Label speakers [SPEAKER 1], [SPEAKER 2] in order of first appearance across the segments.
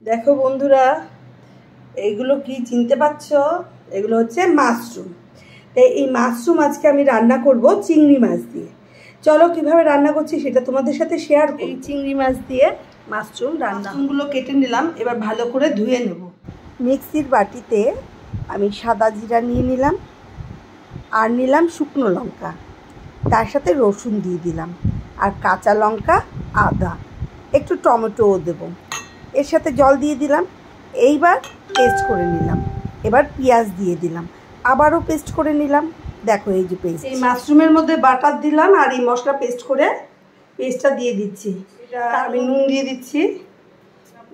[SPEAKER 1] দেখো বন্ধুরা, এইগুলো কি চিনতে পারছো? এগুলো হচ্ছে মাশরুম। তাই এই মাশরুম আজকে আমি রান্না করব চিংড়ি মাছ দিয়ে। চলো কিভাবে রান্না করছি সেটা তোমাদের সাথে শেয়ার করি। এই চিংড়ি মাছ দিয়ে মাশরুম মাশরুমগুলো কেটে নিলাম, এবার ভালো করে ধুয়ে নেব। মিক্সির বাটিতে আমি সাদা জিরা নিয়ে নিলাম, আর নিলাম শুকনো লঙ্কা, তার সাথে রসুন দিয়ে দিলাম, আর কাঁচা লঙ্কা, আদা, একটু টমেটোও দেবো, এর সাথে জল দিয়ে দিলাম। এইবার পেস্ট করে নিলাম। এবার পেঁয়াজ দিয়ে দিলাম, আবারও পেস্ট করে নিলাম। দেখো এই যে পেস্ট, এই মাশরুমের মধ্যে বাটার দিলাম আর এই মশলা পেস্ট করে পেস্টটা দিয়ে দিচ্ছি। এটা আমি নুন দিয়ে দিচ্ছি,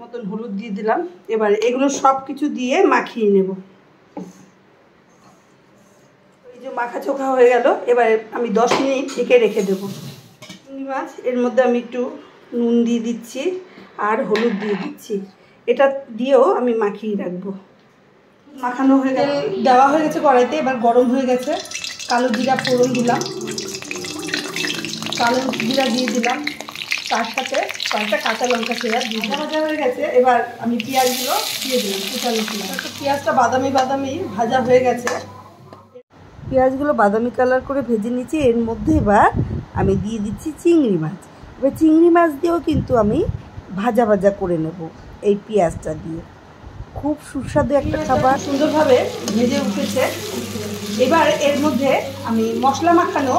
[SPEAKER 1] মতন হলুদ দিয়ে দিলাম। এবার এগুলো সব কিছু দিয়ে মাখিয়ে নেব। এই যে মাখা চোখা হয়ে গেল, এবার আমি 10 মিনিট ঢেকে রেখে দেবো। চিংড়ি মাছ এর মধ্যে আমি একটু নুন দিয়ে দিচ্ছি আর হলুদ দিয়ে দিচ্ছি। এটা দিয়েও আমি মাখিয়ে রাখবো। মাখানো হয়ে গেছে, দেওয়া হয়ে গেছে কড়াইতে, এবার গরম হয়ে গেছে। কালো জিরা ফোড়ন দিলাম, কালো জিরা দিয়ে দিলাম, তার সাথে কয়েকটা কাঁচা লঙ্কা চেরা দিয়ে ভাজা হয়ে গেছে। এবার আমি পেঁয়াজগুলো দিয়ে দিলাম, কুচানো পেঁয়াজ। পেঁয়াজটা বাদামি বাদামি ভাজা হয়ে গেছে। পেঁয়াজগুলো বাদামি কালার করে ভেজে নিচ্ছি। এর মধ্যে এবার আমি দিয়ে দিচ্ছি চিংড়ি মাছ। এবার চিংড়ি মাছ দিয়েও কিন্তু আমি ভাজা ভাজা করে নেব এই পেঁয়াজটা দিয়ে। খুব সুস্বাদু একটা খাবার, সুন্দরভাবে ভেজে উঠেছে। এবার এর মধ্যে আমি মশলা মাখানো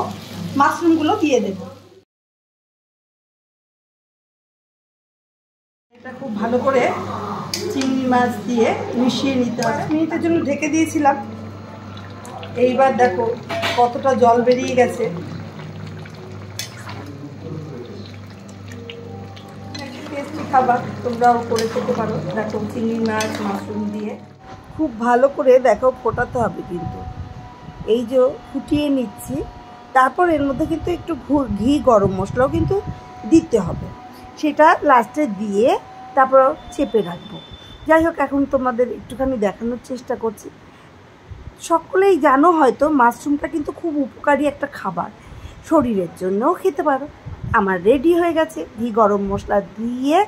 [SPEAKER 1] মাশরুমগুলো দিয়ে দেব। এটা খুব ভালো করে চিংড়ি মাছ দিয়ে মিশিয়ে নিতে হবে। 5 মিনিটের জন্য ঢেকে দিয়েছিলাম। এইবার দেখো কতটা জল বেরিয়ে গেছে। টেস্টি খাবার, তোমরাও করে খেতে পারো। দেখো চিংড়ি মাছ মাশরুম দিয়ে খুব ভালো করে দেখো ফোটাতে হবে কিন্তু। এই যে ফুটিয়ে নিচ্ছি, তারপর এর মধ্যে কিন্তু একটু ঘি গরম মশলাও কিন্তু দিতে হবে। সেটা লাস্টে দিয়ে তারপর চেপে রাখবো। যাই হোক, এখন তোমাদের একটুখানি দেখানোর চেষ্টা করছি। সকলেই জানো হয়তো মাশরুমটা কিন্তু খুব উপকারী একটা খাবার, শরীরের জন্যও খেতে পারো। আমার রেডি হয়ে গেছে, ঘি গরম মশলা দিয়ে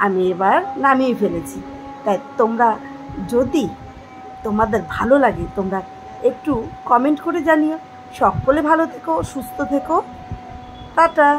[SPEAKER 1] আমি এবার নামিয়ে ফেলেছি। তাই তোমরা যদি তোমাদের ভালো লাগে তোমরা একটু কমেন্ট করে জানিও। সকলে ভালো থেকো, সুস্থ থেকো, টাটা।